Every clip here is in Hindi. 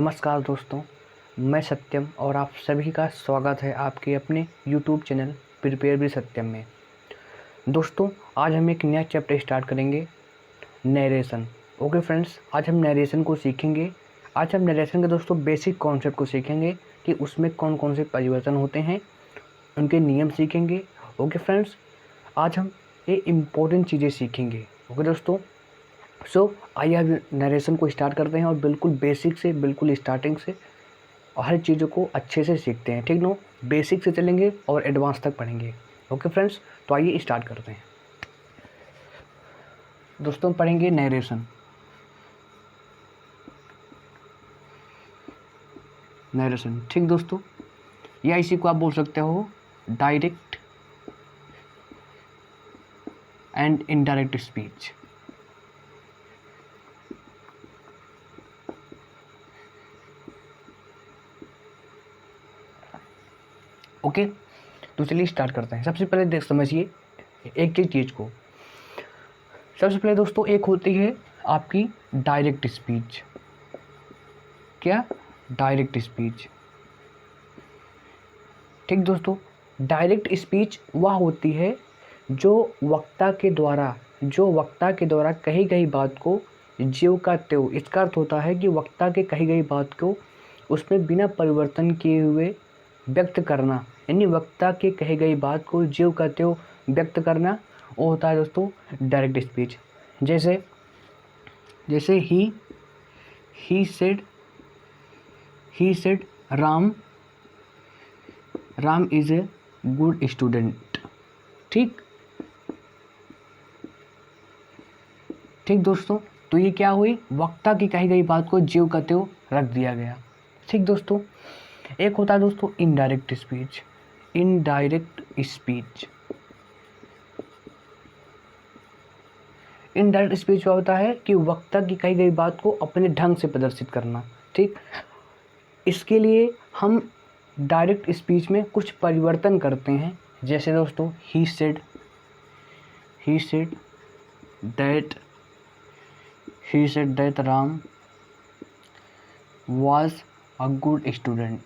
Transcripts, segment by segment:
नमस्कार दोस्तों, मैं सत्यम और आप सभी का स्वागत है आपके अपने YouTube चैनल प्रिपेयर विद सत्यम में। दोस्तों, आज हम एक नया चैप्टर स्टार्ट करेंगे, नरेशन। ओके फ्रेंड्स, आज हम नरेशन को सीखेंगे। आज हम नरेशन के दोस्तों बेसिक कॉन्सेप्ट को सीखेंगे कि उसमें कौन कौन से परिवर्तन होते हैं, उनके नियम सीखेंगे। ओके फ्रेंड्स, आज हम ये इम्पोर्टेंट चीज़ें सीखेंगे। ओके दोस्तों, आइए अब नरेशन को स्टार्ट करते हैं और बिल्कुल बेसिक से, बिल्कुल स्टार्टिंग से हर चीज़ों को अच्छे से सीखते हैं। ठीक नो, बेसिक से चलेंगे और एडवांस तक पढ़ेंगे। ओके फ्रेंड्स, तो आइए स्टार्ट करते हैं। दोस्तों, पढ़ेंगे नरेशन। नरेशन, ठीक दोस्तों, या इसी को आप बोल सकते हो direct and indirect speech. Okay, तो चलिए स्टार्ट करते हैं। सबसे पहले देख समझिए एक चीज़ को। सबसे पहले दोस्तों एक होती है आपकी डायरेक्ट स्पीच। क्या? Direct speech. ठीक दोस्तों, डायरेक्ट स्पीच वह होती है जो वक्ता के द्वारा कही गई बात को ज्यों का त्यों, इसका अर्थ होता है कि वक्ता के कही गई बात को उसमें बिना परिवर्तन किए हुए व्यक्त करना, यानी वक्ता के कही गई बात को ज्यों का त्यों व्यक्त करना, वो होता है दोस्तों डायरेक्ट स्पीच। जैसे he said Ram is a good student. ठीक दोस्तों, तो ये क्या हुई? वक्ता की कही गई बात को ज्यों का त्यों रख दिया गया। ठीक दोस्तों, एक होता है दोस्तों इनडायरेक्ट स्पीच। इनडायरेक्ट स्पीच क्या होता है कि वक्ता की कही गई बात को अपने ढंग से प्रदर्शित करना। ठीक, इसके लिए हम डायरेक्ट स्पीच में कुछ परिवर्तन करते हैं। जैसे दोस्तों he said that Ram was a good student।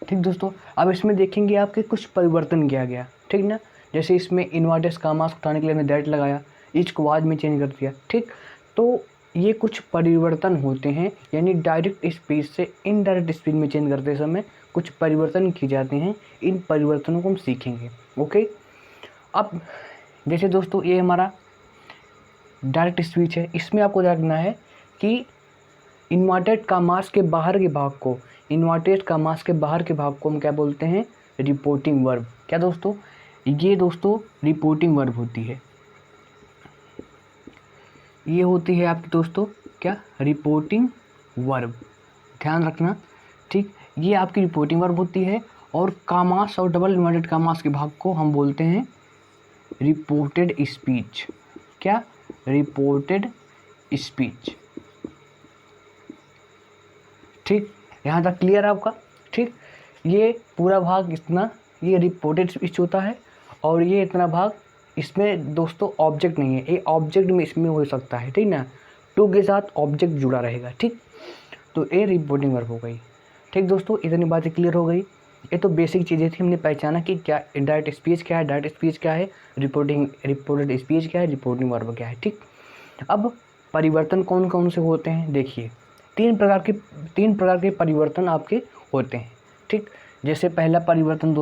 ठीक दोस्तों, अब इसमें देखेंगे आपके कुछ परिवर्तन किया गया। ठीक ना, जैसे इसमें इन्वर्टेड कामास उठाने के लिए हमने दैट लगाया, इच को वाज में चेंज कर दिया। ठीक, तो ये कुछ परिवर्तन होते हैं, यानी डायरेक्ट स्पीच से इनडायरेक्ट स्पीच में चेंज करते समय कुछ परिवर्तन किए जाते हैं। इन परिवर्तनों को हम सीखेंगे। ओके, अब जैसे दोस्तों ये हमारा डायरेक्ट स्पीच है, इसमें आपको जानना है कि इन्वर्टेड कामास के बाहर के भाग को हम क्या बोलते हैं? Reporting verb. क्या दोस्तों? ये दोस्तों रिपोर्टिंग वर्ब होती है। ये होती है आपकी दोस्तों क्या? रिपोर्टिंग वर्ब, ध्यान रखना। ठीक, ये आपकी रिपोर्टिंग वर्ब होती है और कामास और डबल इन्वर्टेड कामास के भाग को हम बोलते हैं रिपोर्टेड स्पीच। क्या? Reported speech. ठीक, यहाँ तक क्लियर है आपका? ठीक, ये पूरा भाग इतना, ये रिपोर्टेड स्पीच होता है और ये इतना भाग, इसमें दोस्तों ऑब्जेक्ट नहीं है, ये ऑब्जेक्ट में इसमें हो सकता है। ठीक ना, टू के साथ ऑब्जेक्ट जुड़ा रहेगा। ठीक, तो ये रिपोर्टिंग वर्ब हो गई। ठीक दोस्तों, इतनी बातें क्लियर हो गई। ये तो बेसिक चीज़ें थी, हमने पहचाना कि क्या इनडायरेक्ट स्पीच क्या है, डायरेक्ट स्पीच क्या है, रिपोर्टेड स्पीच क्या है, रिपोर्टिंग वर्ब क्या है। ठीक, अब परिवर्तन कौन कौन से होते हैं देखिए। तीन प्रकार के परिवर्तन आपके होते हैं। ठीक, जैसे पहला परिवर्तन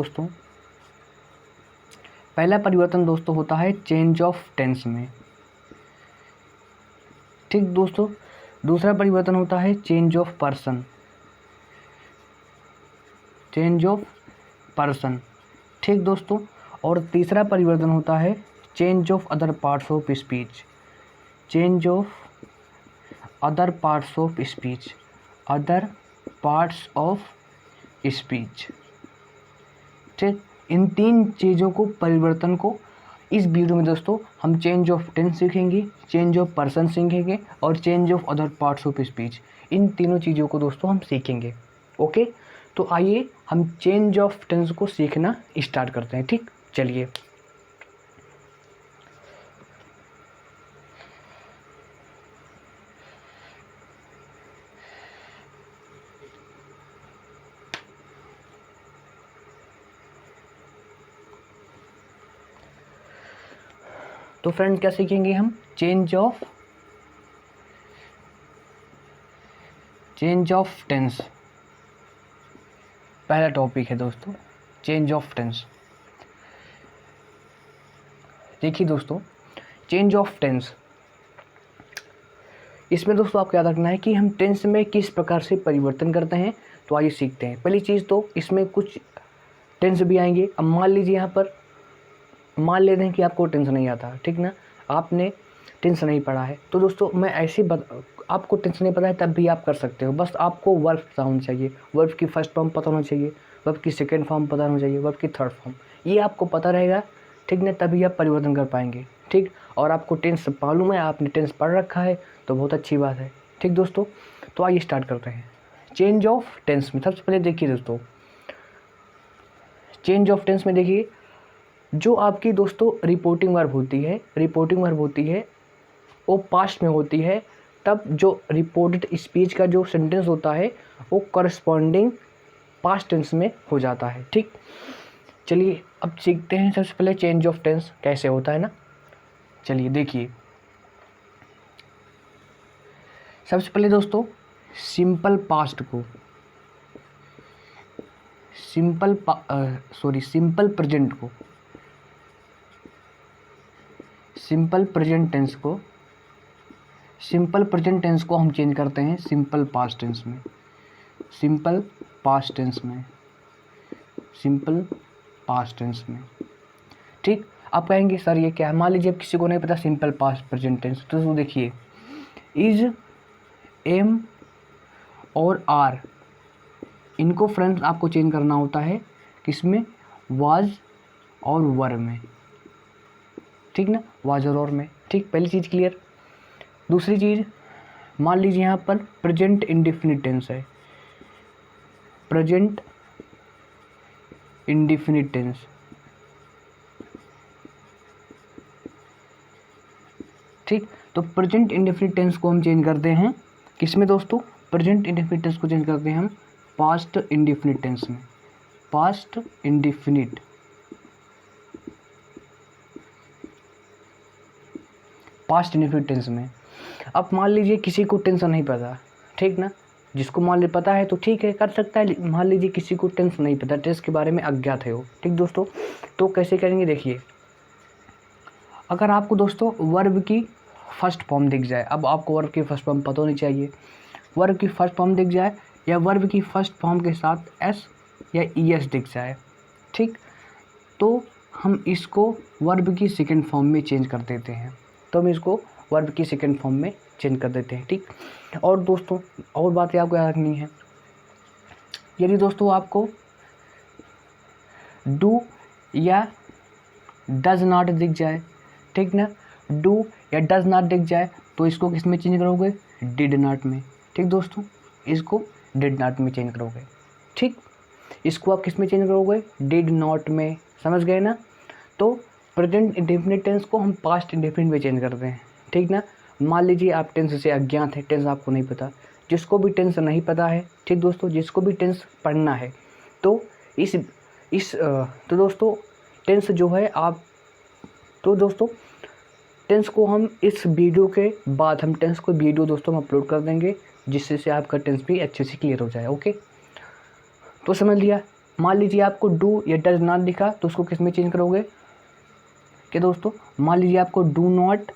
दोस्तों होता है चेंज ऑफ टेंस में। ठीक दोस्तों, दूसरा परिवर्तन होता है चेंज ऑफ पर्सन। ठीक दोस्तों, और तीसरा परिवर्तन होता है change of other parts of speech. Other parts of speech. ठीक, इन तीन चीज़ों को, परिवर्तन को इस वीडियो में दोस्तों हम चेंज ऑफ टेंस सीखेंगे, चेंज ऑफ पर्सन सीखेंगे और change of other parts of speech. इन तीनों चीज़ों को दोस्तों हम सीखेंगे। ओके, तो आइए हम चेंज ऑफ टेंस को सीखना स्टार्ट करते हैं। ठीक, चलिए। तो फ्रेंड क्या सीखेंगे हम? Change of tense. पहला टॉपिक है दोस्तों, चेंज ऑफ टेंस। देखिए दोस्तों, चेंज ऑफ टेंस, इसमें दोस्तों आपको याद रखना है कि हम टेंस में किस प्रकार से परिवर्तन करते हैं। तो आइए सीखते हैं। पहली चीज़ तो इसमें कुछ टेंस भी आएंगे। अब मान लीजिए यहाँ पर मान लेते हैं कि आपको टेंस नहीं आता, ठीक ना, आपने टेंस नहीं पढ़ा है। तो दोस्तों मैं ऐसे आपको टेंस नहीं पता है तब भी आप कर सकते हो। बस आपको वर्ब पता होना चाहिए, वर्ब की फर्स्ट फॉर्म पता होना चाहिए, वर्ब की सेकेंड फॉर्म पता होना चाहिए, वर्ब की थर्ड फॉर्म, ये आपको पता रहेगा, ठीक ना, तभी आप परिवर्तन कर पाएंगे। ठीक, और आपको टेंस मालूम है, आपने टेंस पढ़ रखा है तो बहुत अच्छी बात है। ठीक दोस्तों, तो आइए स्टार्ट करते हैं। चेंज ऑफ टेंस में सबसे पहले देखिए दोस्तों, चेंज ऑफ टेंस में देखिए, जो आपकी दोस्तों रिपोर्टिंग वर्ब होती है वो पास्ट में होती है। तब जो रिपोर्टेड स्पीच का जो सेंटेंस होता है वो करस्पॉन्डिंग पास्ट टेंस में हो जाता है। ठीक, चलिए अब सीखते हैं सबसे पहले चेंज ऑफ टेंस कैसे होता है ना। चलिए देखिए, सबसे पहले दोस्तों सिंपल पास्ट को सिंपल प्रेजेंट को सिंपल प्रेजेंट टेंस को हम चेंज करते हैं सिंपल पास्ट टेंस में। सिंपल पास्ट टेंस में। ठीक, आप कहेंगे सर ये क्या है? मान लीजिए किसी को नहीं पता सिंपल पास्ट प्रेजेंट टेंस, तो देखिए इज, एम और आर, इनको फ्रेंड्स आपको चेंज करना होता है किसमें? वाज और वर में। ठीक ना, वाज और वर में। ठीक, पहली चीज़ क्लियर। दूसरी चीज़, मान लीजिए यहाँ पर प्रेजेंट इंडेफिनिट टेंस है, प्रेजेंट इंडेफिनिट टेंस। ठीक, तो प्रेजेंट इंडेफिनिट टेंस को हम चेंज करते हैं किसमें दोस्तों? प्रेजेंट इंडेफिनिट टेंस को चेंज करते हैं हम पास्ट इंडेफिनिट टेंस में। पास्ट इंडेफिनिट टेंस में। अब मान लीजिए किसी को टेंस नहीं पता, ठीक ना, जिसको मान लीजिए पता है तो ठीक है कर सकता है, मान लीजिए किसी को टेंस नहीं पता, टेंस के बारे में अज्ञात है वो। ठीक दोस्तों, तो कैसे करेंगे देखिए, अगर आपको दोस्तों वर्ब की फर्स्ट फॉर्म दिख जाए, अब आपको वर्ब की फर्स्ट फॉर्म पता होनी चाहिए, वर्ब की फर्स्ट फॉर्म दिख जाए या वर्ब की फर्स्ट फॉर्म के साथ एस या ई एस दिख जाए, ठीक, तो हम इसको वर्ब की सेकंड फॉर्म में चेंज कर देते हैं। तो हम इसको वर्ब की सेकंड फॉर्म में चेंज कर देते हैं। ठीक, और दोस्तों और बातें आपको याद रखनी है, यदि दोस्तों आपको डू या डज नॉट दिख जाए, ठीक ना, डू या डज नॉट दिख जाए तो इसको किस में चेंज करोगे? डिड नॉट में। ठीक दोस्तों, इसको डिड नॉट में चेंज करोगे। ठीक, इसको आप किस में चेंज करोगे? डिड नॉट में। समझ गए ना? तो प्रेजेंट इंडेफिनिट टेंस को हम पास्ट इंडेफिनिट में चेंज करते हैं। ठीक ना, मान लीजिए आप टेंस से अज्ञात है, टेंस आपको नहीं पता, जिसको भी टेंस नहीं पता है, ठीक दोस्तों, जिसको भी टेंस पढ़ना है तो तो दोस्तों टेंस जो है आप, तो दोस्तों टेंस को हम इस वीडियो के बाद हम टेंस को वीडियो दोस्तों हम अपलोड कर देंगे, जिससे से आपका टेंस भी अच्छे से क्लियर हो जाए। ओके, तो समझ लिया। मान लीजिए आपको डू या डज नॉट दिखा तो उसको किस में चेंज करोगे? क्या दोस्तों, मान लीजिए आपको डू नॉट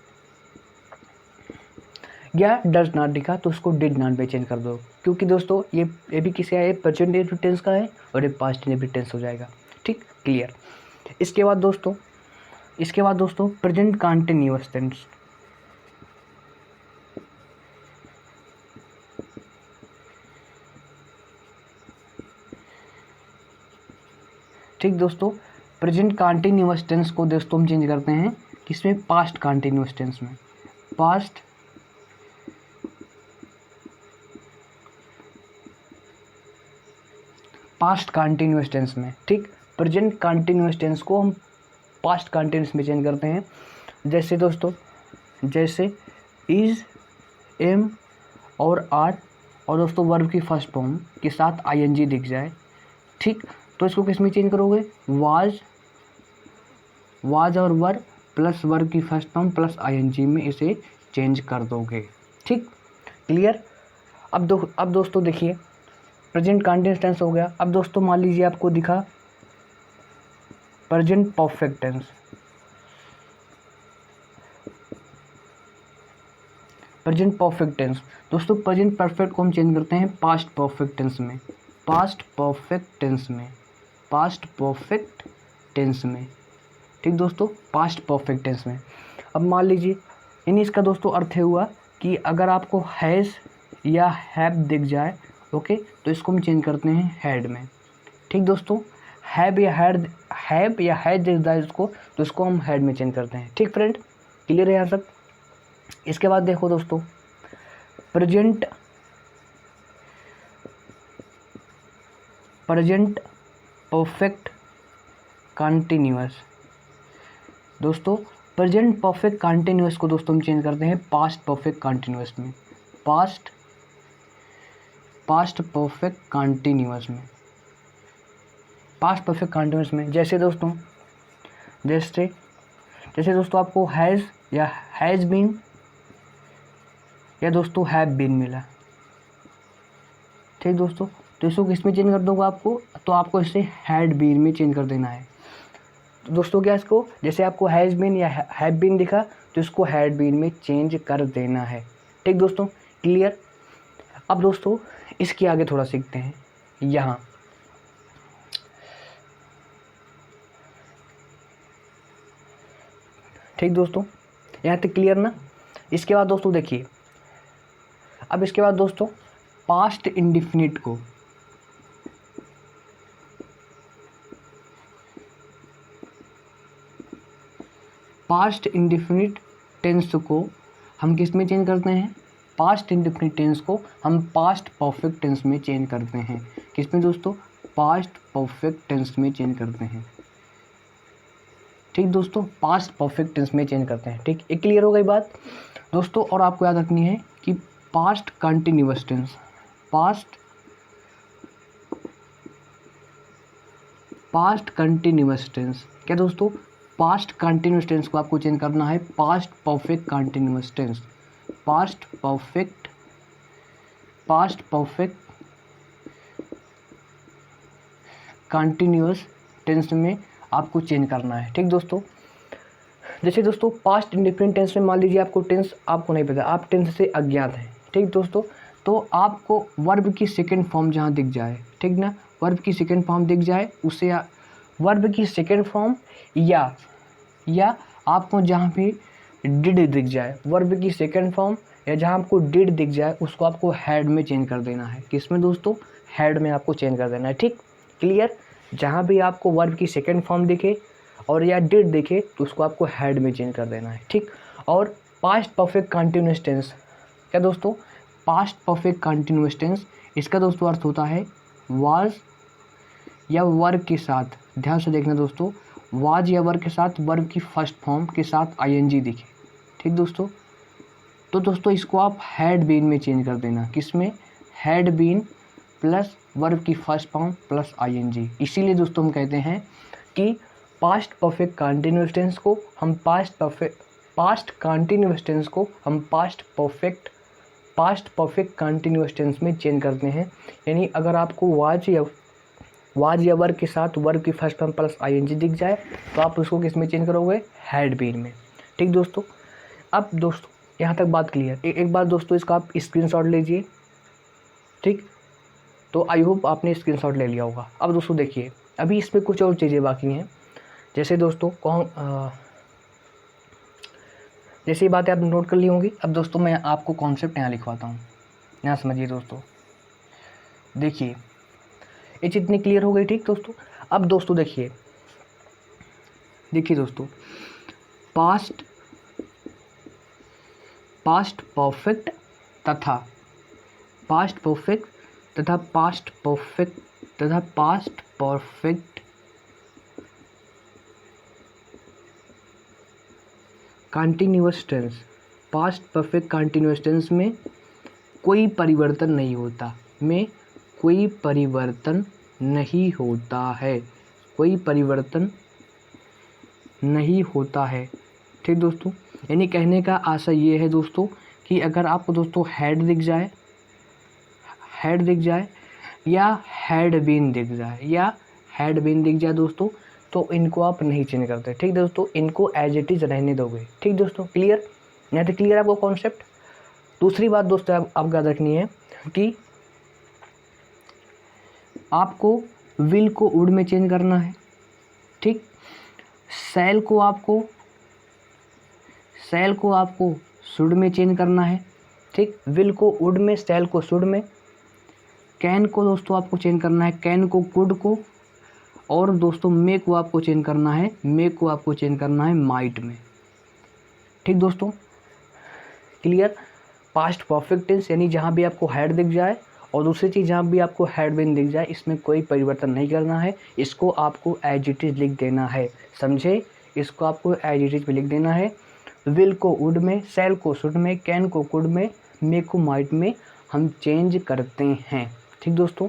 या डज नॉट दिखा तो उसको डिड नॉट में चेंज कर दो, क्योंकि दोस्तों ये भी किसी है, प्रेजेंट इंडेफिनिट टेंस का है और ये पास्ट इंडेफिनिट टेंस हो जाएगा। ठीक, क्लियर। इसके बाद दोस्तों प्रेजेंट कंटीन्यूअस टेंस। ठीक दोस्तों, प्रेजेंट कंटीन्यूअस टेंस को दोस्तों हम चेंज करते हैं किसमें? पास्ट कंटीन्यूअस टेंस में। पास्ट कंटीन्यूअस टेंस में। ठीक, प्रेजेंट कंटीन्यूअस टेंस को हम पास्ट कंटीन्यूअस में चेंज करते हैं। जैसे दोस्तों, जैसे इज, एम और आर और दोस्तों वर्ब की फर्स्ट फॉर्म के साथ आईएनजी दिख जाए, ठीक, तो इसको किस में चेंज करोगे? वाज और वर प्लस वर्ब की फर्स्ट फॉर्म प्लस आईएनजी में इसे चेंज कर दोगे। ठीक, क्लियर। अब दोस्तों देखिए, प्रेजेंट कंटिन्यूअस टेंस हो गया। अब दोस्तों मान लीजिए आपको दिखा present perfect tense. Present perfect tense दोस्तों, प्रेजेंट परफेक्ट को हम चेंज करते हैं पास्ट परफेक्ट टेंस में। पास्ट परफेक्ट टेंस में, पास्ट परफेक्ट टेंस में। ठीक दोस्तों, पास्ट परफेक्ट टेंस में। अब मान लीजिए, यानी इसका दोस्तों अर्थ है हुआ कि अगर आपको हैज़ या हैव दिख जाए, ओके, तो इसको हम चेंज करते हैं हैड में। ठीक दोस्तों, हैव या हैड दिख जाए इसको, तो इसको हम हैड में चेंज करते हैं। ठीक फ्रेंड, क्लियर है यहाँ तक। इसके बाद देखो दोस्तों, प्रेजेंट परफेक्ट कंटिन्यूअस। दोस्तों प्रेजेंट परफेक्ट कंटिन्यूअस को दोस्तों हम चेंज करते हैं पास्ट परफेक्ट कंटिन्यूअस में। पास्ट परफेक्ट कंटिन्यूअस में, पास्ट परफेक्ट कंटिन्यूअस में। जैसे दोस्तों आपको हैज़ या हैज़ बीन या दोस्तों हैव बीन मिला। ठीक दोस्तों, तो इसको किस में चेंज कर दूंगा आपको, तो आपको इसे हैड बीन में चेंज कर देना है। तो दोस्तों क्या, इसको जैसे आपको हैज़ बीन या हैव बीन दिखा, तो इसको हैड बीन में चेंज कर देना है। ठीक दोस्तों, क्लियर। अब दोस्तों इसके आगे थोड़ा सीखते हैं। यहाँ ठीक दोस्तों, यहाँ तक क्लियर ना। इसके बाद दोस्तों देखिए, अब इसके बाद दोस्तों पास्ट इंडिफिनिट को, पास्ट इंडिफिनिट टेंस को हम किस में चेंज करते हैं, पास्ट इंडिफिनिट टेंस को हम पास्ट परफेक्ट टेंस में चेंज करते हैं। किस में दोस्तों, पास्ट परफेक्ट टेंस में चेंज करते हैं। ठीक दोस्तों, पास्ट परफेक्ट टेंस में चेंज करते हैं। ठीक, एक क्लियर हो गई बात दोस्तों। और आपको याद रखनी है कि past continuous tense, past continuous tense, क्या दोस्तों, पास्ट कंटिन्यूअस टेंस को आपको चेंज करना है past perfect continuous tense. Past perfect continuous tense में आपको चेंज करना है। ठीक दोस्तों, जैसे दोस्तों पास्ट इंडिफिनिट टेंस में मान लीजिए आपको टेंस आपको नहीं पता, आप टेंस से अज्ञात हैं। ठीक दोस्तों, तो आपको वर्ब की सेकंड फॉर्म जहाँ दिख जाए, ठीक ना, वर्ब की सेकंड फॉर्म दिख जाए उसे, वर्ब की सेकंड फॉर्म या आपको जहाँ भी डिड दिख जाए, वर्ब की सेकंड फॉर्म या जहाँ आपको डिड दिख जाए, उसको आपको हैड में चेंज कर देना है। किसमें दोस्तों, हैड में आपको चेंज कर देना है। ठीक, क्लियर। जहाँ भी आपको वर्ब की सेकंड फॉर्म दिखे और या डिड दिखे, तो उसको आपको हैड में चेंज कर देना है। ठीक, और पास्ट परफेक्ट कंटिन्यूअस टेंस, क्या दोस्तों, पास्ट परफेक्ट कंटिन्यूअस टेंस, इसका दोस्तों अर्थ होता है वाज या वर्ब के साथ, ध्यान से देखना दोस्तों, वाज या वर्ब के साथ वर्ब की फर्स्ट फॉर्म के साथ आईएनजी दिखे। ठीक दोस्तों, तो दोस्तों इसको आप हैड बीन में चेंज कर देना। किस में, हैड बीन प्लस वर्ब की फर्स्ट फॉर्म प्लस आईएनजी। इसीलिए दोस्तों हम कहते हैं कि पास्ट परफेक्ट कंटिन्यूअस टेंस को हम पास्ट परफेक्ट कंटिन्यूअस टेंस में चेंज करते हैं। यानी अगर आपको वाज या वर्ब के साथ वर्ब की फर्स्ट फॉर्म प्लस आईएनजी दिख जाए, तो आप उसको किस में चेंज करोगे, हैड बीन में। ठीक दोस्तों, अब दोस्तों यहाँ तक बात क्लियर। एक बार दोस्तों इसका आप स्क्रीनशॉट लीजिए। ठीक, तो आई होप आपने स्क्रीनशॉट ले लिया होगा। अब दोस्तों देखिए, अभी इसमें कुछ और चीज़ें बाकी हैं। जैसे दोस्तों जैसे ये बातें आपने नोट कर ली होंगी। अब दोस्तों मैं आपको कॉन्सेप्ट यहाँ लिखवाता हूँ, यहाँ समझिए दोस्तों। देखिए ये चीज़ इतनी क्लियर हो गई। ठीक दोस्तों, अब दोस्तों देखिए दोस्तों, पास्ट परफेक्ट तथा past perfect continuous tense, past perfect continuous tense में कोई परिवर्तन नहीं होता, में कोई परिवर्तन नहीं होता है, कोई परिवर्तन नहीं होता है। ठीक दोस्तों, यानी कहने का आशा ये है दोस्तों कि अगर आपको दोस्तों हेड दिख जाए या हेड बीन दिख जाए दोस्तों, तो इनको आप नहीं चेंज करते। ठीक दोस्तों, इनको एज इट इज़ रहने दोगे। ठीक दोस्तों, क्लियर? नहीं तो क्लियर आपको कॉन्सेप्ट। दूसरी बात दोस्तों आप याद रखनी है कि आपको विल को वुड में चेंज करना है। ठीक, सेल को आपको शुड में चेंज करना है। ठीक, विल को वुड में, सेल को शुड में, कैन को दोस्तों आपको चेंज करना है कैन को कुड को, और दोस्तों मे को आपको चेंज करना है माइट में। ठीक दोस्तों, क्लियर? पास्ट परफेक्ट टेंस यानी जहाँ भी आपको हेड दिख जाए, और दूसरी चीज़ जहाँ भी आपको हेड बीन दिख जाए, इसमें कोई परिवर्तन नहीं करना है। इसको आपको एज इट इज़ लिख देना है, समझे? इसको आपको एज इट इज़ में लिख देना है। विल को वुड में, सेल को शुड में, कैन को कुड में, मे को माइट में हम चेंज करते हैं। ठीक दोस्तों,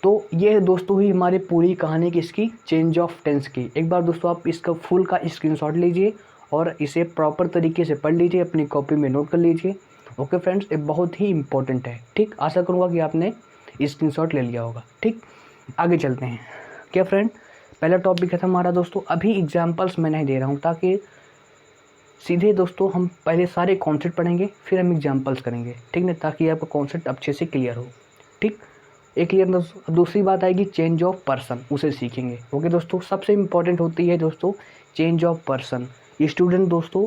तो ये है दोस्तों हुई हमारी पूरी कहानी की, इसकी चेंज ऑफ टेंस की। एक बार दोस्तों आप इसका फुल का स्क्रीनशॉट लीजिए और इसे प्रॉपर तरीके से पढ़ लीजिए, अपनी कॉपी में नोट कर लीजिए। ओके फ्रेंड्स, ये बहुत ही इंपॉर्टेंट है। ठीक, आशा करूँगा कि आपने स्क्रीनशॉट ले लिया होगा। ठीक, आगे चलते हैं। क्या फ्रेंड, पहला टॉपिक है हमारा दोस्तों, अभी एग्जाम्पल्स मैं नहीं दे रहा हूँ, ताकि सीधे दोस्तों हम पहले सारे कॉन्सेप्ट पढ़ेंगे, फिर हम एग्जाम्पल्स करेंगे। ठीक ना, ताकि आपका कॉन्सेप्ट अच्छे से क्लियर हो। ठीक, एक क्लियर दोस्तों। दूसरी बात आएगी चेंज ऑफ पर्सन, उसे सीखेंगे। ओके दोस्तों, सबसे इम्पॉर्टेंट होती है दोस्तों चेंज ऑफ पर्सन। स्टूडेंट दोस्तों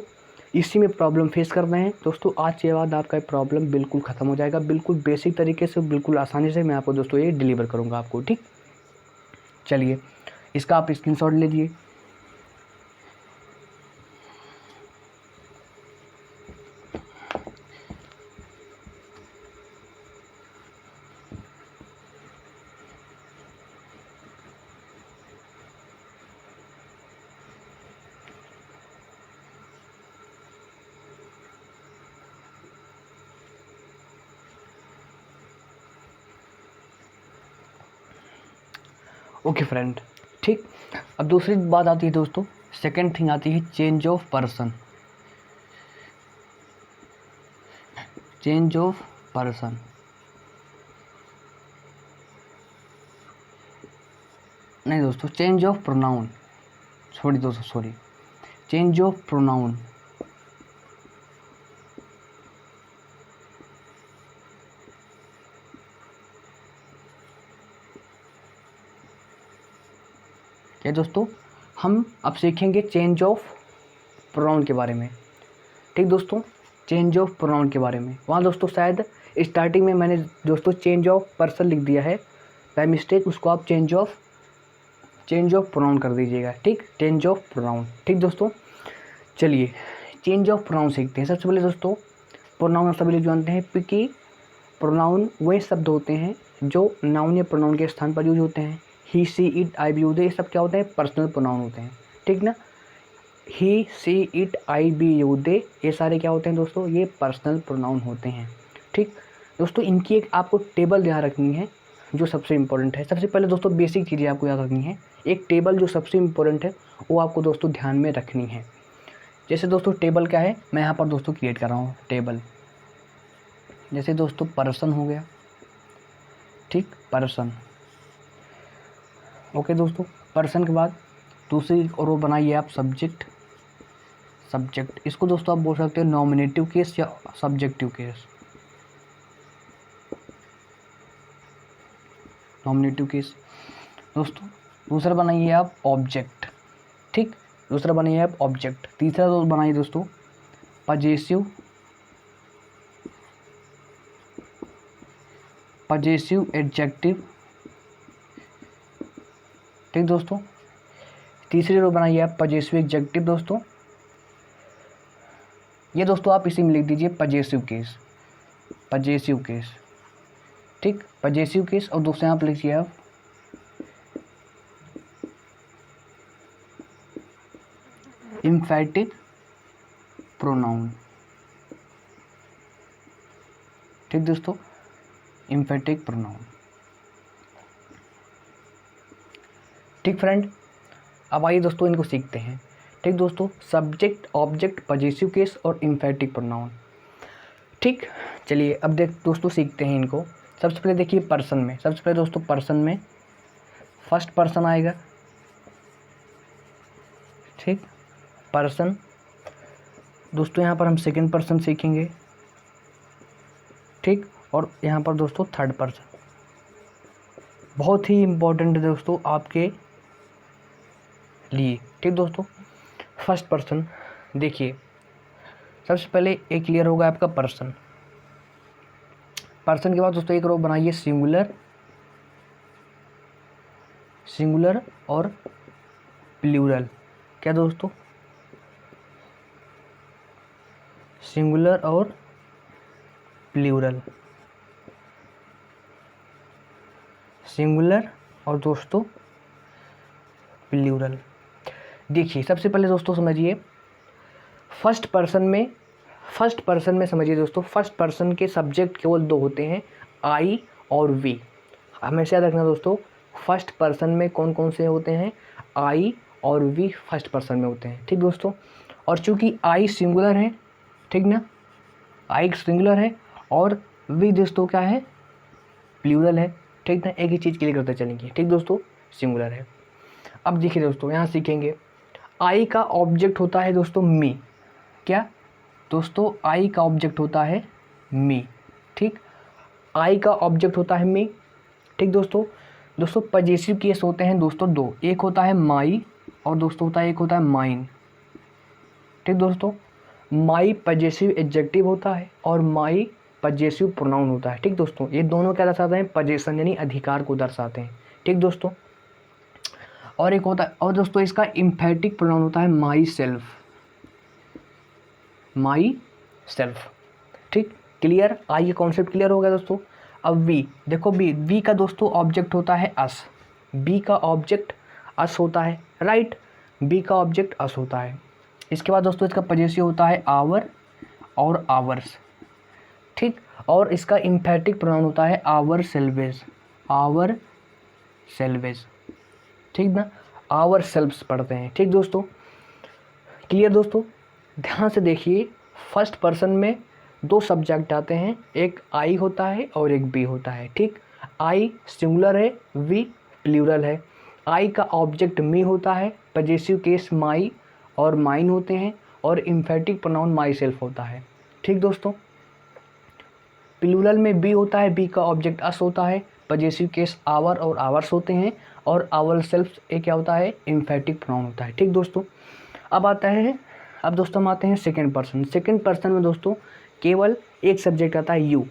इसी में प्रॉब्लम फेस कर रहे हैं दोस्तों। आज के बाद आपका प्रॉब्लम बिल्कुल ख़त्म हो जाएगा, बिल्कुल बेसिक तरीके से, बिल्कुल आसानी से मैं आपको दोस्तों ये डिलीवर करूँगा आपको। ठीक, चलिए इसका आप स्क्रीनशॉट लीजिए। ओके फ्रेंड, ठीक। अब दूसरी बात आती है दोस्तों, सेकंड थिंग आती है change of person. Change of person, नहीं दोस्तों, change of pronoun, sorry, change of pronoun. क्या दोस्तों, हम अब सीखेंगे चेंज ऑफ प्रोनाउन के बारे में। ठीक दोस्तों, चेंज ऑफ प्रोनाउन के बारे में। वहाँ दोस्तों शायद स्टार्टिंग में मैंने दोस्तों चेंज ऑफ पर्सन लिख दिया है बाय मिस्टेक, उसको आप चेंज ऑफ प्रोनाउन कर दीजिएगा। ठीक, चेंज ऑफ प्रोनाउन। ठीक दोस्तों, चलिए चेंज ऑफ प्रोनाउन सीखते हैं। सबसे पहले दोस्तों प्रोनाउन सभी लोग जानते हैं कि प्रोनाउन वही शब्द होते हैं जो नाउन या प्रोनाउन के स्थान पर यूज होते हैं। ही, सी, इट, आई, बी, यू, दे, ये सब क्या होते हैं? पर्सनल प्रोनाउन होते हैं। ठीक ना, ही, सी, इट, आई, बी, यू, दे, ये सारे क्या होते हैं दोस्तों? ये पर्सनल प्रोनाउन होते हैं। ठीक दोस्तों, इनकी एक आपको टेबल ध्यान रखनी है जो सबसे इम्पोर्टेंट है। सबसे पहले दोस्तों बेसिक चीज़ें आपको याद रखनी है। एक टेबल जो सबसे इम्पोर्टेंट है वो आपको दोस्तों ध्यान में रखनी है। जैसे दोस्तों टेबल क्या है, मैं यहाँ पर दोस्तों क्रिएट कर रहा हूँ टेबल। जैसे दोस्तों पर्सन हो गया। ठीक, पर्सन। ओके दोस्तों, पर्सन के बाद दूसरी रो बनाइए आप सब्जेक्ट। इसको दोस्तों आप बोल सकते हो नॉमिनेटिव केस या सब्जेक्टिव केस। नॉमिनेटिव केस दोस्तों। दूसरा बनाइए आप ऑब्जेक्ट। ठीक, दूसरा बनाइए आप ऑब्जेक्ट। तीसरा दोस्त बनाइए दोस्तों पजेसिव एडजेक्टिव। ठीक दोस्तों, तीसरी रो बनाइए आप पजेसिव एडजेक्टिव दोस्तों। ये दोस्तों आप इसी में लिख दीजिए पजेसिव केस। ठीक, पजेसिव केस। और दूसरे यहाँ पर लिखिए आप एम्फैटिक प्रोनाउन। ठीक दोस्तों, एम्फैटिक प्रोनाउन। ठीक फ्रेंड, अब आइए दोस्तों इनको सीखते हैं। ठीक दोस्तों, सब्जेक्ट, ऑब्जेक्ट, पजेसिव केस और इम्फेटिक प्रोनाउन। ठीक, चलिए अब दोस्तों सीखते हैं इनको। सबसे पहले देखिए पर्सन में, सबसे पहले दोस्तों पर्सन में फर्स्ट पर्सन आएगा। ठीक, पर्सन दोस्तों, यहाँ पर हम सेकंड पर्सन सीखेंगे। ठीक, और यहाँ पर दोस्तों थर्ड पर्सन, बहुत ही इम्पोर्टेंट है दोस्तों आपके लिए। ठीक दोस्तों, फर्स्ट पर्सन देखिए, सबसे पहले एक क्लियर होगा आपका पर्सन। पर्सन के बाद दोस्तों एक रो बनाइए सिंगुलर, सिंगुलर और प्लूरल। क्या दोस्तों, सिंगुलर और प्लूरल, सिंगुलर और दोस्तों प्लूरल। देखिए सबसे पहले दोस्तों समझिए फर्स्ट पर्सन में समझिए दोस्तों, फर्स्ट पर्सन के सब्जेक्ट केवल दो होते हैं, आई और वी। हमेशा याद रखना दोस्तों, फर्स्ट पर्सन में कौन कौन से होते हैं, आई और वी फर्स्ट पर्सन में होते हैं। ठीक दोस्तों, और चूंकि आई सिंगुलर है, ठीक ना, आई सिंगुलर है और वी दोस्तों क्या है, प्लूरल है। ठीक ना, एक ही चीज़ क्लियर करते चलेंगे। ठीक दोस्तों, सिंगुलर है। अब देखिए दोस्तों, यहाँ सीखेंगे आई का ऑब्जेक्ट होता है दोस्तों मी। क्या दोस्तों, आई का ऑब्जेक्ट होता है मी। ठीक, आई का ऑब्जेक्ट होता है मी। ठीक दोस्तों, पजेसिव केस होते हैं दोस्तों दो, एक होता है माई और दोस्तों होता है एक होता है माइन। ठीक दोस्तों, माई पजेसिव एडजेक्टिव होता है और माई पजेसिव प्रोनाउन होता है। ठीक दोस्तों, ये दोनों क्या दर्शाते हैं, पजेशन यानी अधिकार को दर्शाते हैं। ठीक दोस्तों, और एक होता है, और दोस्तों इसका इम्फेटिक प्रोनाउन होता है माई सेल्फ, माई सेल्फ। ठीक, क्लियर, आइए कॉन्सेप्ट क्लियर हो गया दोस्तों। अब वी देखो, वी का दोस्तों ऑब्जेक्ट होता है अस, बी का ऑब्जेक्ट अस होता है, राइट, बी का ऑब्जेक्ट अस होता है। इसके बाद दोस्तों इसका पजेसिव होता है आवर और आवर्स। ठीक, और इसका इम्फेटिक प्रोनाउन होता है आवर सेल्वेज, आवर सेल्वेज। ठीक ना, आवर सेल्व्स पढ़ते हैं। ठीक दोस्तों, क्लियर दोस्तों, ध्यान से देखिए, फर्स्ट पर्सन में दो सब्जेक्ट आते हैं, एक आई होता है और एक बी होता है। ठीक, आई सिंगुलर है, वी प्लूरल है। आई का ऑब्जेक्ट मी होता है, पजेसिव केस माई और माइन होते हैं और इम्फेटिक प्रोनाउन माई सेल्फ होता है। ठीक दोस्तों, प्लूरल में बी होता है, बी का ऑब्जेक्ट अस होता है, पजेसिव केस आवर और आवर्स होते हैं और आवर सेल्फ एक क्या होता है, इम्फेटिक प्रोनाउन होता है। ठीक दोस्तों, अब दोस्तों हम आते हैं सेकंड पर्सन। सेकंड पर्सन में दोस्तों केवल एक सब्जेक्ट आता है यू,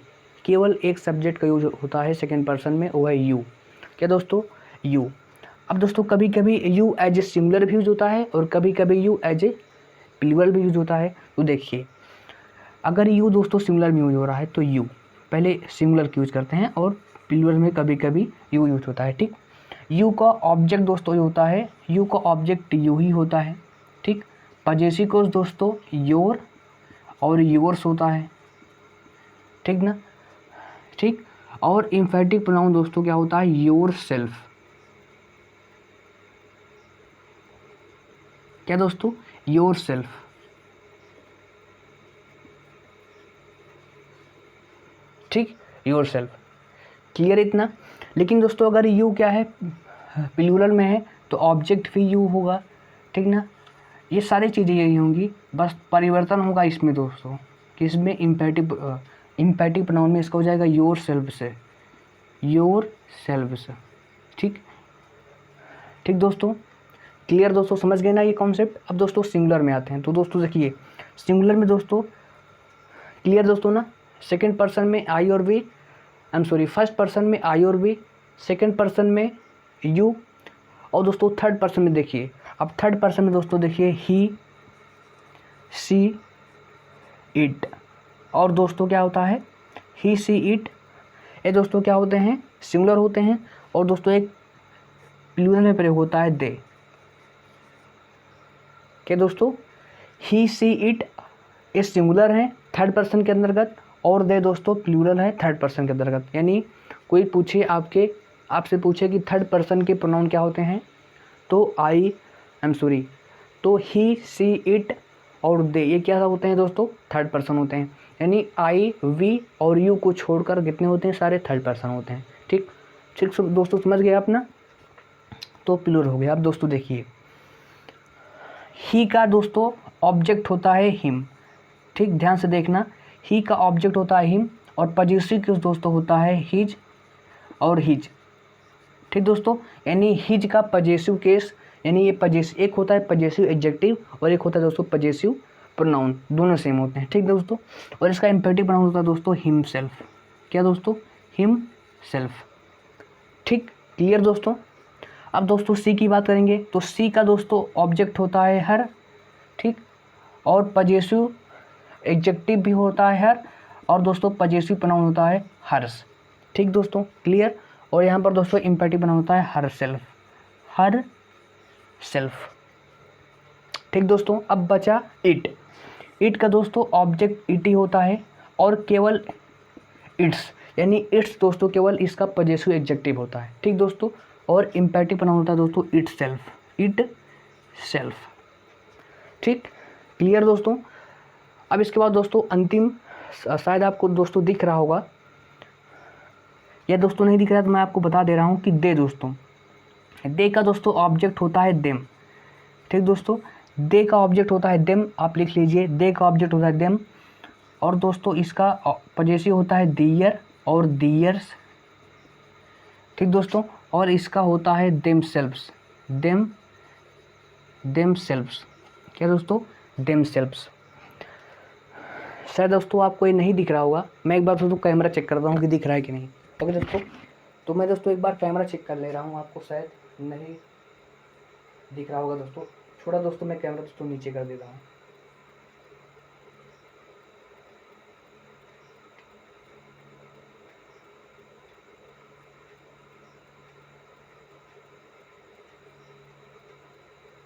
केवल एक सब्जेक्ट का यूज होता है सेकंड पर्सन में, वो है यू। क्या दोस्तों, यू। अब दोस्तों कभी कभी यू एज ए सिंगुलर भी यूज होता है और कभी कभी यू एज ए प्लूरल भी यूज होता है। तो देखिए, अगर यू दोस्तों सिंगुलर में यूज हो रहा है तो यू पहले सिंगुलर की यूज करते हैं और प्लूरल में कभी कभी यू यूज होता है। ठीक, यू का ऑब्जेक्ट दोस्तों ये होता है, यू का ऑब्जेक्ट यू ही होता है। ठीक, पजेसिव केस दोस्तों योर और योर्स होता है। ठीक ना, ठीक, और इम्फेटिक प्रोनाउन दोस्तों क्या होता है, योर सेल्फ। क्या दोस्तों, योर सेल्फ। ठीक, योर सेल्फ, क्लियर इतना। लेकिन दोस्तों अगर यू क्या है, प्लूरल में है तो ऑब्जेक्ट भी यू होगा। ठीक ना, ये सारी चीज़ें यही होंगी, बस परिवर्तन होगा इसमें दोस्तों कि इसमें इम्पेटिव प्रोनाउन में इसका हो जाएगा योर सेल्फ से, योर सेल्फ से। ठीक, ठीक दोस्तों, क्लियर दोस्तों, समझ गए ना ये कॉन्सेप्ट। अब दोस्तों सिंगुलर में आते हैं। तो दोस्तों देखिए, सिंगुलर में दोस्तों क्लियर दोस्तों ना, सेकंड पर्सन में आई और वी, फर्स्ट पर्सन में आई और वी, सेकंड पर्सन में यू, और दोस्तों थर्ड पर्सन में देखिए, अब थर्ड पर्सन में दोस्तों देखिए ही, सी, इट, और दोस्तों क्या होता है, ही, सी, इट, ये दोस्तों क्या होते हैं, सिंगुलर होते हैं, और दोस्तों एक प्लूरल में प्रयोग होता है दे। क्या दोस्तों, ही, सी, इट ये सिंगुलर है थर्ड पर्सन के अंतर्गत, और दे दोस्तों प्लूरल है थर्ड पर्सन के अंतर्गत। यानी कोई पूछे आपसे पूछे कि थर्ड पर्सन के प्रोनाउन क्या होते हैं, तो तो ही, सी, इट और दे, ये क्या होते हैं दोस्तों? थर्ड पर्सन होते हैं। यानी आई, वी और यू को छोड़कर कितने होते हैं? सारे थर्ड पर्सन होते हैं। ठीक ठीक दोस्तों, समझ गए आप ना? तो प्लूरल हो गया। अब दोस्तों देखिए, ही का दोस्तों ऑब्जेक्ट होता है हिम। ठीक, ध्यान से देखना, ही का ऑब्जेक्ट होता है हिम और पॉजेसिव केस दोस्तों होता है हिज और हिज। ठीक दोस्तों, यानी हिज का पॉजेसिव केस, यानी ये पॉजेसिव, एक होता है पॉजेसिव एडजेक्टिव और एक होता है दोस्तों पॉजेसिव प्रोनाउन, दोनों सेम होते हैं। ठीक दोस्तों, और इसका इम्पेरेटिव प्रोनाउन होता है दोस्तों हिमसेल्फ। क्या दोस्तों? हिमसेल्फ। ठीक, क्लियर दोस्तों? अब दोस्तों सी की बात करेंगे तो सी का दोस्तों ऑब्जेक्ट होता है हर। ठीक, और पॉजेसिव एडजेक्टिव भी होता है हर, और दोस्तों पॉजेसिव प्रोनाउन होता है हर्स। ठीक दोस्तों, क्लियर? और यहाँ पर दोस्तों इम्पेरेटिव प्रोनाउन होता है हर सेल्फ, हर सेल्फ। ठीक दोस्तों, अब बचा इट। इट का दोस्तों ऑब्जेक्ट इट ही होता है और केवल इट्स, यानी इट्स दोस्तों केवल इसका पॉजेसिव एडजेक्टिव होता है। ठीक दोस्तों, और इम्पेरेटिव प्रोनाउन होता है दोस्तों इट सेल्फ, इट सेल्फ। ठीक, क्लियर दोस्तों? अब इसके बाद दोस्तों अंतिम, शायद आपको दोस्तों दिख रहा होगा, या दोस्तों नहीं दिख रहा तो मैं आपको बता दे रहा हूँ कि दे दोस्तों, दे का दोस्तों ऑब्जेक्ट होता है देम। ठीक दोस्तों, दे का ऑब्जेक्ट होता है देम, आप लिख लीजिए, दे का ऑब्जेक्ट होता है देम, और दोस्तों इसका पॉजेसिव होता है दियर और दियर्स। ठीक दोस्तों, और इसका होता है देम सेल्व्स, देम सेल्व्स। क्या दोस्तों? Them selves. शायद दोस्तों आपको ये नहीं दिख रहा होगा, मैं एक बार दोस्तों कैमरा चेक करता हूँ कि दिख रहा है कि नहीं। ओके दोस्तों, तो मैं दोस्तों एक बार कैमरा चेक कर ले रहा हूँ, आपको शायद नहीं दिख रहा होगा दोस्तों। थोड़ा दोस्तों मैं कैमरा दोस्तों नीचे कर देता हूँ।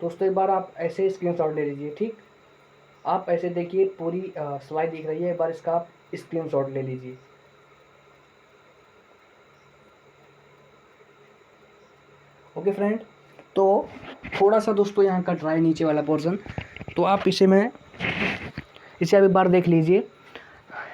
दोस्तों एक बार आप ऐसे स्क्रीनशॉट ले लीजिए। ठीक, आप ऐसे देखिए, पूरी स्लाइड दिख रही है, एक बार इसका आप स्क्रीनशॉट ले लीजिए। ओके फ्रेंड, तो थोड़ा सा दोस्तों यहाँ कट रहा है नीचे वाला पोर्शन, तो आप इसे अभी बार देख लीजिए।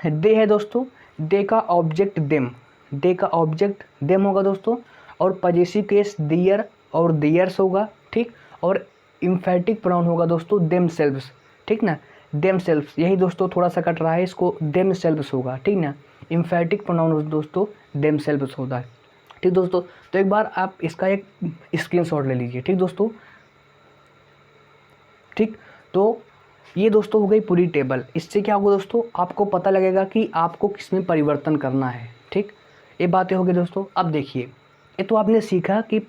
दे है दोस्तों, दे का ऑब्जेक्ट देम, दे का ऑब्जेक्ट देम होगा दोस्तों, और पॉजेसिव केस दियर और दियर्स होगा। ठीक, और इम्फेटिक प्रोनाउन होगा दोस्तों देम सेल्व्स। ठीक ना, देम सेल्व्स, यही दोस्तों थोड़ा सा कट रहा है, इसको देम सेल्व्स होगा। ठीक ना, इम्फेटिक प्रोनाउन दोस्तों देम सेल्व्स होता है। ठीक दोस्तों, तो एक बार आप इसका एक स्क्रीनशॉट ले लीजिए। ठीक दोस्तों, ठीक, तो ये दोस्तों हो गई पूरी टेबल। इससे क्या होगा दोस्तों, आपको पता लगेगा कि आपको किसमें परिवर्तन करना है। ठीक, ये बातें हो गई दोस्तों। अब देखिए, ये तो आपने सीखा कि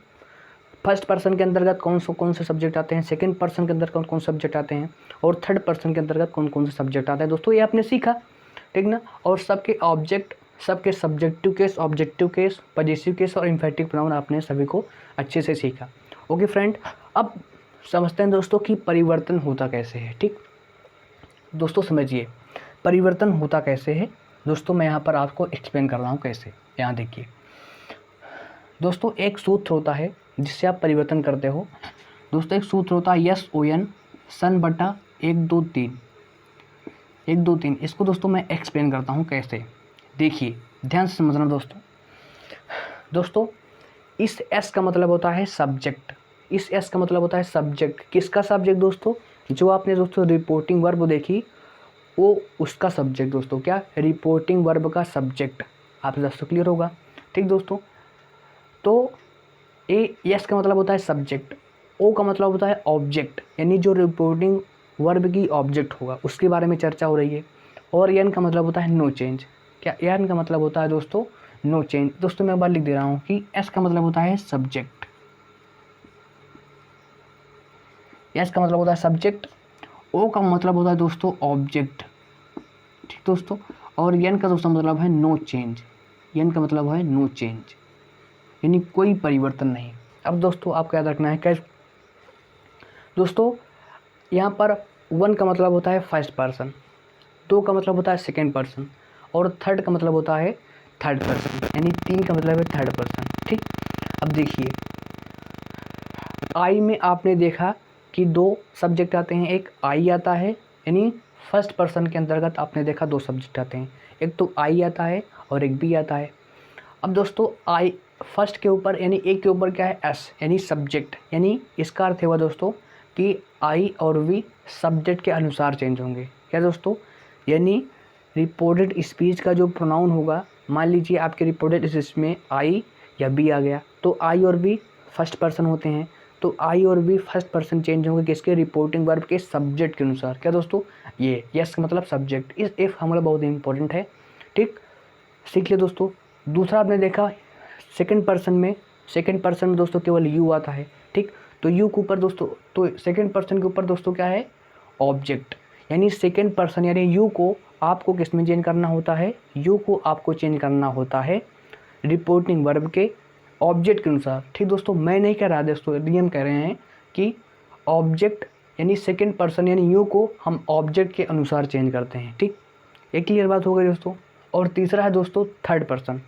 फर्स्ट पर्सन के अंतर्गत कौन से सब्जेक्ट आते हैं, सेकंड पर्सन के अंदर कौन कौन सब्जेक्ट आते हैं, और थर्ड पर्सन के अंतर्गत कौन कौन से सब्जेक्ट आते हैं दोस्तों, ये आपने सीखा। ठीक ना, और सबके ऑब्जेक्ट, सबके subjective case, objective case, possessive case और इम्फेटिव प्रोनाउन आपने सभी को अच्छे से सीखा। ओके फ्रेंड, अब समझते हैं दोस्तों कि परिवर्तन होता कैसे है। ठीक दोस्तों, समझिए परिवर्तन होता कैसे है दोस्तों, मैं यहाँ पर आपको एक्सप्लेन कर रहा हूँ कैसे। यहाँ देखिए दोस्तों, एक सूत्र होता है जिससे आप परिवर्तन करते हो दोस्तों। एक सूत्र होता है SON, सन बटा 1 2 3, 1 2 3। इसको दोस्तों मैं एक्सप्लेन करता हूँ कैसे। देखिए ध्यान से समझना दोस्तों, इस S का मतलब होता है सब्जेक्ट, इस S का मतलब होता है सब्जेक्ट। किसका सब्जेक्ट दोस्तों? जो आपने दोस्तों रिपोर्टिंग वर्ब देखी, वो उसका सब्जेक्ट दोस्तों। क्या? रिपोर्टिंग वर्ब का सब्जेक्ट। आप दोस्तों क्लियर होगा। ठीक दोस्तों, तो S का मतलब होता है सब्जेक्ट, O का मतलब होता है ऑब्जेक्ट, यानी जो रिपोर्टिंग वर्ब की ऑब्जेक्ट होगा उसके बारे में चर्चा हो रही है। और N का मतलब होता है नो चेंज। क्या? N का मतलब होता है दोस्तों नो चेंज। दोस्तों मैं एक बार लिख दे रहा हूँ कि S का मतलब होता है सब्जेक्ट, S का मतलब होता है सब्जेक्ट, O का मतलब होता है दोस्तों ऑब्जेक्ट। ठीक दोस्तों, और N का दोस्तों मतलब है नो चेंज, N का मतलब है नो चेंज, यानी कोई परिवर्तन नहीं। अब दोस्तों आपको याद रखना है कैसे दोस्तों, यहाँ पर 1 का मतलब होता है फर्स्ट पर्सन, 2 का मतलब होता है सेकेंड पर्सन, और थर्ड का मतलब होता है थर्ड पर्सन, यानी 3 का मतलब है थर्ड पर्सन। ठीक, अब देखिए आई में आपने देखा कि दो सब्जेक्ट आते हैं, एक आई आता है, यानी फर्स्ट पर्सन के अंतर्गत आपने देखा दो सब्जेक्ट आते हैं, एक तो आई आता है और एक बी आता है। अब दोस्तों आई फर्स्ट के ऊपर यानी एक के ऊपर क्या है, एस यानी सब्जेक्ट, यानी इसका अर्थ हुआ दोस्तों कि आई और वी सब्जेक्ट के अनुसार चेंज होंगे। क्या दोस्तों, यानी रिपोर्टेड स्पीच का जो प्रोनाउन होगा, मान लीजिए आपके रिपोर्टेड स्पीच में आई या बी आ गया, तो आई और बी फर्स्ट पर्सन होते हैं, तो आई और बी फर्स्ट पर्सन चेंज होंगे किसके, रिपोर्टिंग वर्ब के सब्जेक्ट के अनुसार। क्या दोस्तों, ये यस का मतलब सब्जेक्ट, इस इफ हमारा बहुत इंपॉर्टेंट है, ठीक, सीख लिया दोस्तों। दूसरा आपने देखा सेकंड पर्सन में दोस्तों केवल यू आता है, ठीक, तो यू के ऊपर दोस्तों, तो सेकंड पर्सन के ऊपर दोस्तों क्या है, ऑब्जेक्ट, यानी सेकंड पर्सन यानी यू को आपको किस में चेंज करना होता है, यू को आपको चेंज करना होता है रिपोर्टिंग वर्ब के ऑब्जेक्ट के अनुसार। ठीक दोस्तों, मैं नहीं कह रहा दोस्तों, नियम कह रहे हैं कि ऑब्जेक्ट यानी सेकंड पर्सन यानी यू को हम ऑब्जेक्ट के अनुसार चेंज करते हैं। ठीक, एक क्लियर बात हो गई दोस्तों। और तीसरा है दोस्तों थर्ड पर्सन।